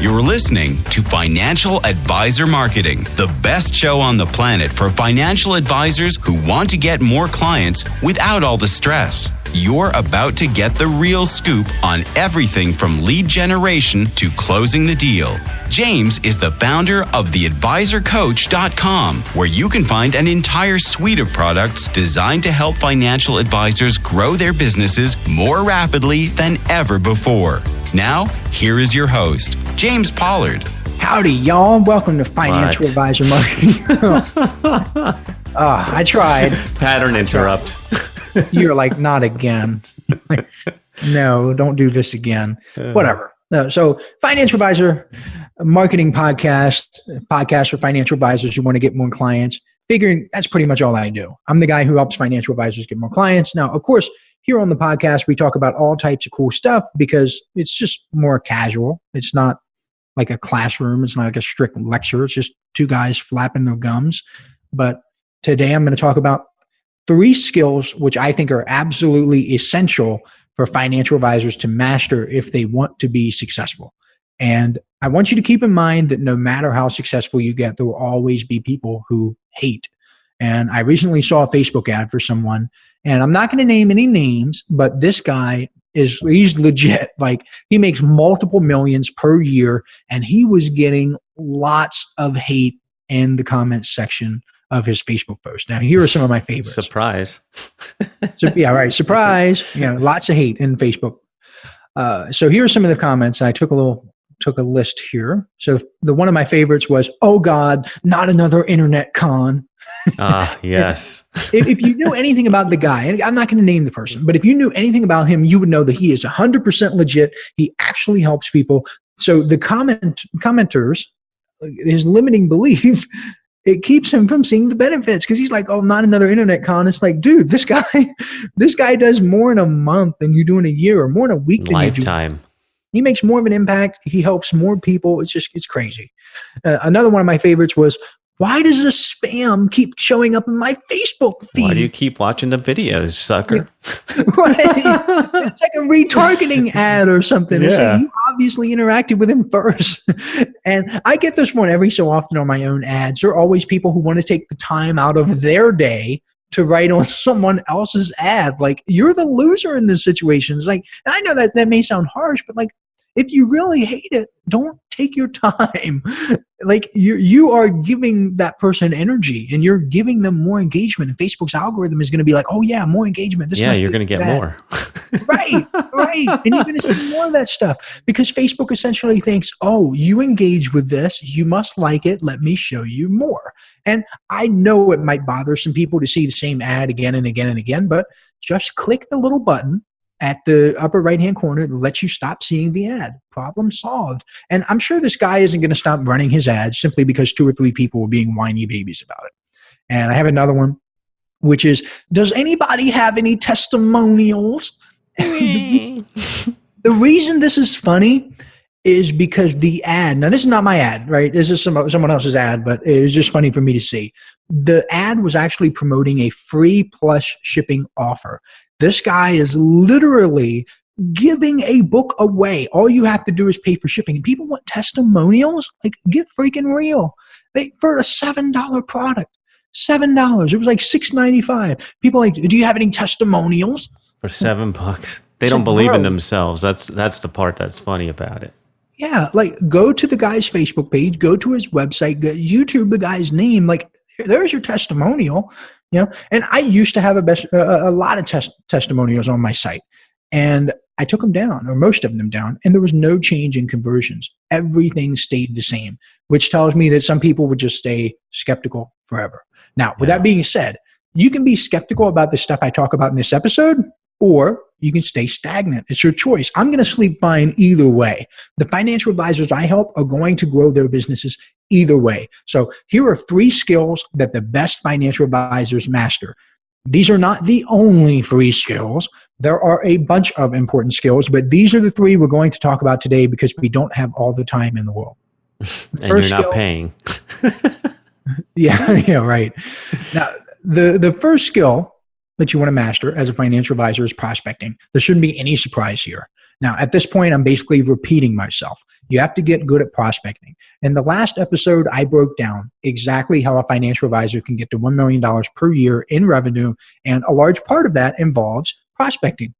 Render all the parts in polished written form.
You're listening to Financial Advisor Marketing, the best show on the planet for financial advisors who want to get more clients without all the stress. You're about to get the real scoop on everything from lead generation to closing the deal. James is the founder of theadvisorcoach.com, where you can find an entire suite of products designed to help financial advisors grow their businesses more rapidly than ever before. Now, here is your host, James Pollard. Howdy, y'all. Welcome to Financial Advisor Marketing. I tried. Pattern interrupt. You're like, not again. No, don't do this again. Whatever. So Financial Advisor Marketing podcast for financial advisors who want to get more clients. Figuring that's pretty much all I do. I'm the guy who helps financial advisors get more clients. Now, of course, here on the podcast, we talk about all types of cool stuff because it's just more casual. It's not like a classroom. It's not like a strict lecture. It's just two guys flapping their gums. But today I'm going to talk about 3 skills which I think are absolutely essential for financial advisors to master if they want to be successful. And I want you to keep in mind that no matter how successful you get, there will always be people who hate. And I recently saw a Facebook ad for someone, and I'm not going to name any names, but this guy he's legit. Like, he makes multiple millions per year, and he was getting lots of hate in the comments section of his Facebook post. Now, here are some of my favorites. Surprise. Yeah, right. Surprise. Lots of hate in Facebook. So here are some of the comments. I took a list here. So one of my favorites was, "Oh God, not another internet con." Yes. if you knew anything about the guy, and I'm not going to name the person, but if you knew anything about him, you would know that he is 100% legit. He actually helps people. So the commenters, his limiting belief, it keeps him from seeing the benefits because he's like, "Oh, not another internet con." It's like, dude, this guy does more in a month than you do in a year, or more in a week than Lifetime. You do. He makes more of an impact. He helps more people. It's crazy. Another one of my favorites was, "Why does the spam keep showing up in my Facebook feed? Why do you keep watching the videos, sucker?" Right. It's like a retargeting ad or something. It's like, you obviously interacted with him first. And I get this one every so often on my own ads. There are always people who want to take the time out of their day to write on someone else's ad. Like, you're the loser in this situation. It's like, I know that may sound harsh, but like, if you really hate it, don't take your time. Like, you are giving that person energy, and you're giving them more engagement. And Facebook's algorithm is going to be like, "Oh yeah, more engagement. You're going to get more." Right. And you're going to see more of that stuff because Facebook essentially thinks, "Oh, you engage with this. You must like it. Let me show you more." And I know it might bother some people to see the same ad again and again and again, but just click the little button at the upper right-hand corner that lets you stop seeing the ad. Problem solved. And I'm sure this guy isn't going to stop running his ads simply because 2 or 3 people were being whiny babies about it. And I have another one, which is, "Does anybody have any testimonials?" The reason this is funny is because the ad, now this is not my ad, right? This is someone else's ad, but it was just funny for me to see. The ad was actually promoting a free plus shipping offer. This guy is literally giving a book away. All you have to do is pay for shipping. And people want testimonials? Like, get freaking real. For a $7 product, $7. It was like $6.95. People are like, "Do you have any testimonials?" For $7. They don't believe in themselves. That's the part that's funny about it. Yeah, like, go to the guy's Facebook page, go to his website, YouTube the guy's name. Like, there's your testimonial. And I used to have a lot of testimonials on my site, and I took them down, or most of them down, and there was no change in conversions. Everything stayed the same, which tells me that some people would just stay skeptical forever. Now, with that being said, you can be skeptical about the stuff I talk about in this episode, or you can stay stagnant. It's your choice. I'm going to sleep fine either way. The financial advisors I help are going to grow their businesses either way. So here are 3 skills that the best financial advisors master. These are not the only 3 skills. There are a bunch of important skills, but these are the 3 we're going to talk about today because we don't have all the time in the world. And you're not paying. Yeah, right. Now, the first skill that you want to master as a financial advisor is prospecting. There shouldn't be any surprise here. Now, at this point, I'm basically repeating myself. You have to get good at prospecting. In the last episode, I broke down exactly how a financial advisor can get to $1 million per year in revenue, and a large part of that involves prospecting.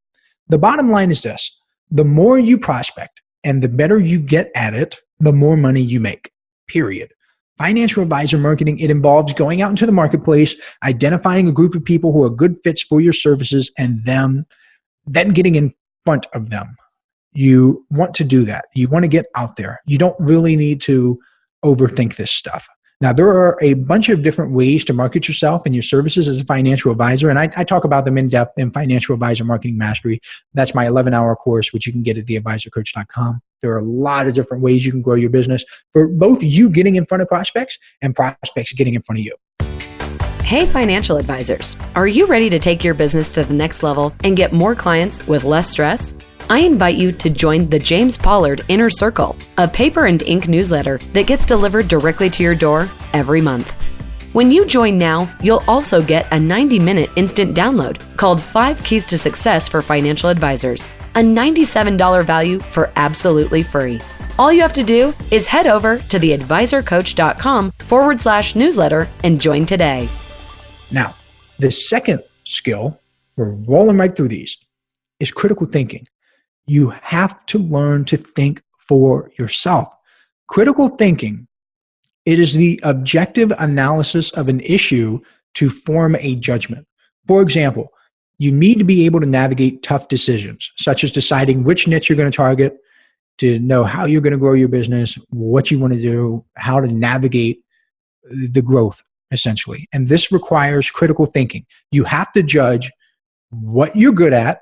The bottom line is this: the more you prospect and the better you get at it, the more money you make, period. Financial advisor marketing, it involves going out into the marketplace, identifying a group of people who are good fits for your services, and then getting in front of them. You want to do that. You want to get out there. You don't really need to overthink this stuff. Now, there are a bunch of different ways to market yourself and your services as a financial advisor, and I talk about them in depth in Financial Advisor Marketing Mastery. That's my 11-hour course, which you can get at theadvisorcoach.com. There are a lot of different ways you can grow your business for both you getting in front of prospects and prospects getting in front of you. Hey, financial advisors, are you ready to take your business to the next level and get more clients with less stress? I invite you to join the James Pollard Inner Circle, a paper and ink newsletter that gets delivered directly to your door every month. When you join now, you'll also get a 90-minute instant download called 5 Keys to Success for Financial Advisors, a $97 value for absolutely free. All you have to do is head over to theadvisorcoach.com/newsletter and join today. Now, the second skill, we're rolling right through these, is critical thinking. You have to learn to think for yourself. Critical thinking, it is the objective analysis of an issue to form a judgment. For example, you need to be able to navigate tough decisions, such as deciding which niche you're going to target, to know how you're going to grow your business, what you want to do, how to navigate the growth, essentially. And this requires critical thinking. You have to judge what you're good at,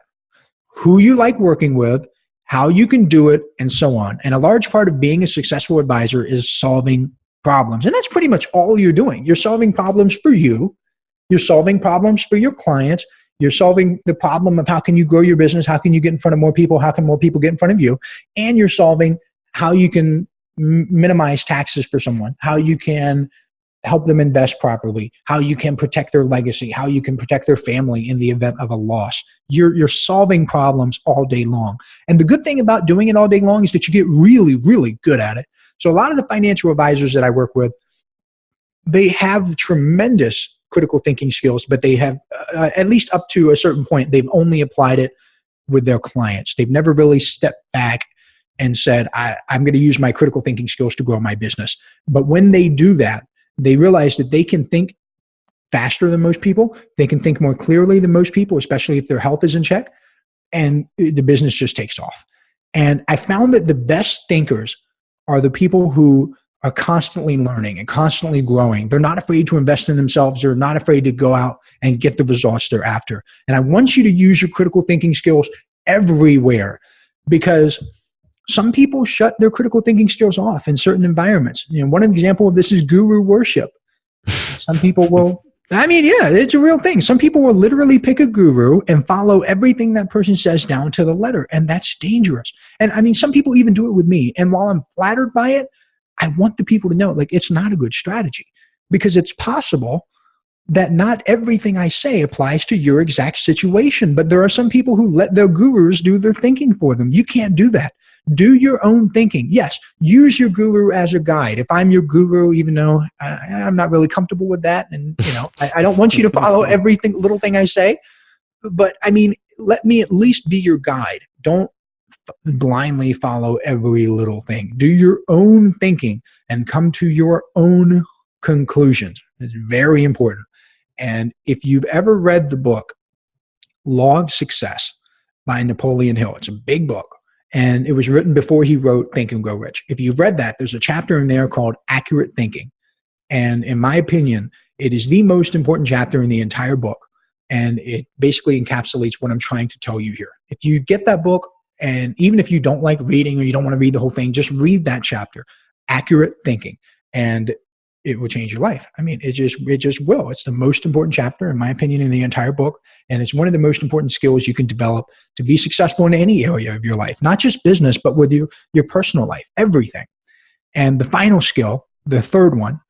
who you like working with, how you can do it, and so on. And a large part of being a successful advisor is solving problems. And that's pretty much all you're doing. You're solving problems for you. You're solving problems for your clients. You're solving the problem of how can you grow your business? How can you get in front of more people? How can more people get in front of you? And you're solving how you can minimize taxes for someone, how you can help them invest properly, how you can protect their legacy, how you can protect their family in the event of a loss. You're solving problems all day long. And the good thing about doing it all day long is that you get really, really good at it. So a lot of the financial advisors that I work with, they have tremendous critical thinking skills, but they have, at least up to a certain point, they've only applied it with their clients. They've never really stepped back and said, I'm going to use my critical thinking skills to grow my business. But when they do that, they realize that they can think faster than most people. They can think more clearly than most people, especially if their health is in check, and the business just takes off. And I found that the best thinkers are the people who are constantly learning and constantly growing. They're not afraid to invest in themselves. They're not afraid to go out and get the results they're after. And I want you to use your critical thinking skills everywhere, because some people shut their critical thinking skills off in certain environments. You know, one example of this is guru worship. Some people will, it's a real thing. Some people will literally pick a guru and follow everything that person says down to the letter. And that's dangerous. And some people even do it with me. And while I'm flattered by it, I want the people to know, it's not a good strategy, because it's possible that not everything I say applies to your exact situation. But there are some people who let their gurus do their thinking for them. You can't do that. Do your own thinking. Yes, use your guru as a guide. If I'm your guru, even though I'm not really comfortable with that, and I don't want you to follow every little thing I say, but let me at least be your guide. Don't blindly follow every little thing. Do your own thinking and come to your own conclusions. It's very important. And if you've ever read the book Law of Success by Napoleon Hill, it's a big book. And it was written before he wrote Think and Grow Rich. If you've read that, there's a chapter in there called Accurate Thinking. And in my opinion, it is the most important chapter in the entire book. And it basically encapsulates what I'm trying to tell you here. If you get that book, and even if you don't like reading or you don't want to read the whole thing, just read that chapter, Accurate Thinking, and it will change your life. It just will. It's the most important chapter, in my opinion, in the entire book. And it's one of the most important skills you can develop to be successful in any area of your life, not just business, but with your personal life, everything. And the final skill, the third one,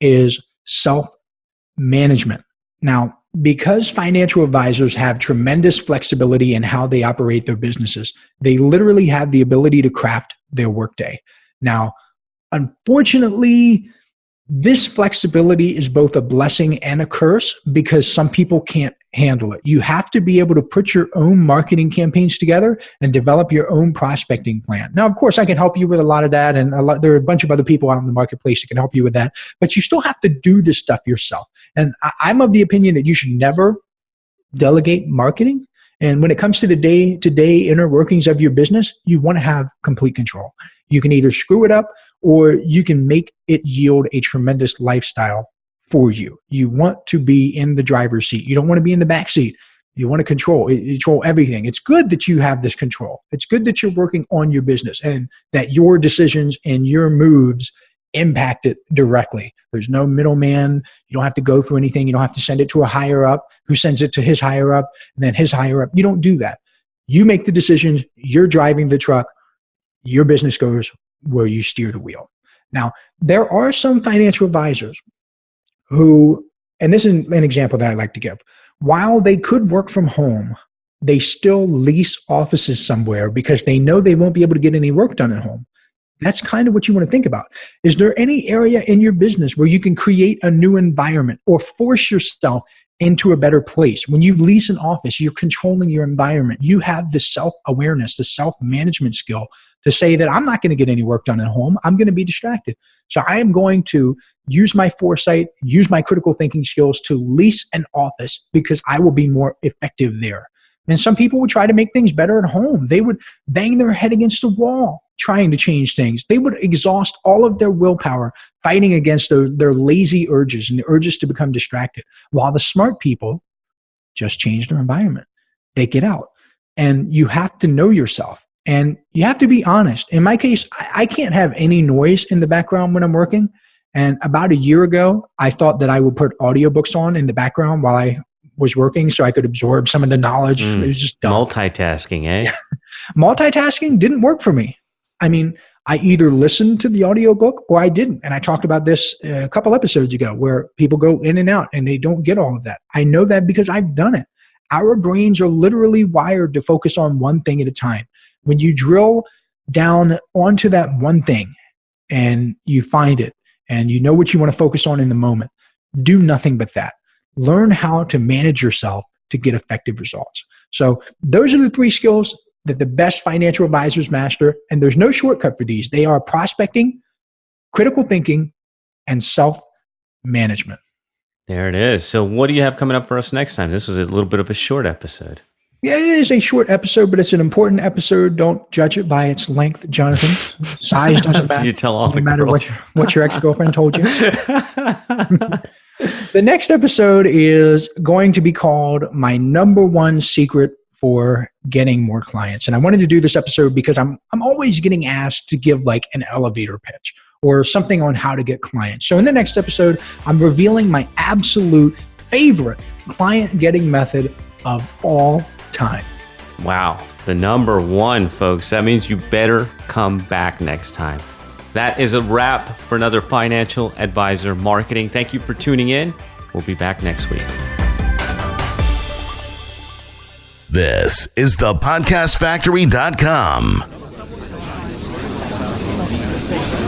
is self-management. Now, because financial advisors have tremendous flexibility in how they operate their businesses, they literally have the ability to craft their workday. Now, unfortunately, this flexibility is both a blessing and a curse because some people can't handle it. You have to be able to put your own marketing campaigns together and develop your own prospecting plan. Now, of course, I can help you with a lot of that, and there are a bunch of other people out in the marketplace that can help you with that, but you still have to do this stuff yourself. And I'm of the opinion that you should never delegate marketing. And when it comes to the day-to-day inner workings of your business, you want to have complete control. You can either screw it up or you can make it yield a tremendous lifestyle for you. You want to be in the driver's seat. You don't want to be in the back seat. You want to control everything. It's good that you have this control. It's good that you're working on your business and that your decisions and your moves impact it directly. There's no middleman. You don't have to go through anything. You don't have to send it to a higher up who sends it to his higher up and then his higher up. You don't do that. You make the decisions. You're driving the truck. Your business goes where you steer the wheel. Now, there are some financial advisors who, and this is an example that I like to give, while they could work from home, they still lease offices somewhere because they know they won't be able to get any work done at home. That's kind of what you want to think about. Is there any area in your business where you can create a new environment or force yourself into a better place? When you lease an office, you're controlling your environment. You have the self-awareness, the self-management skill to say that I'm not going to get any work done at home. I'm going to be distracted. So I am going to use my foresight, use my critical thinking skills to lease an office because I will be more effective there. And some people would try to make things better at home. They would bang their head against the wall trying to change things. They would exhaust all of their willpower fighting against their lazy urges and the urges to become distracted. While the smart people just change their environment. They get out. And you have to know yourself. And you have to be honest. In my case, I can't have any noise in the background when I'm working. And about a year ago, I thought that I would put audiobooks on in the background while I was working so I could absorb some of the knowledge. It was just dumb. Multitasking, eh? Multitasking didn't work for me. I mean, I either listened to the audiobook or I didn't. And I talked about this a couple episodes ago where people go in and out and they don't get all of that. I know that because I've done it. Our brains are literally wired to focus on one thing at a time. When you drill down onto that one thing and you find it and you know what you want to focus on in the moment, do nothing but that. Learn how to manage yourself to get effective results. So those are the 3 skills that the best financial advisors master, and there's no shortcut for these. They are prospecting, critical thinking, and self-management. There it is. So what do you have coming up for us next time? This was a little bit of a short episode. Yeah, it is a short episode, but it's an important episode. Don't judge it by its length, Jonathan. Size doesn't matter. You tell all the matter girls. what your ex-girlfriend told you. The next episode is going to be called My Number One Secret for Getting More Clients. And I wanted to do this episode because I'm always getting asked to give like an elevator pitch or something on how to get clients. So in the next episode, I'm revealing my absolute favorite client getting method of all time. Wow. The number 1, folks. That means you better come back next time. That is a wrap for another Financial Advisor Marketing. Thank you for tuning in. We'll be back next week. This is the podcastfactory.com.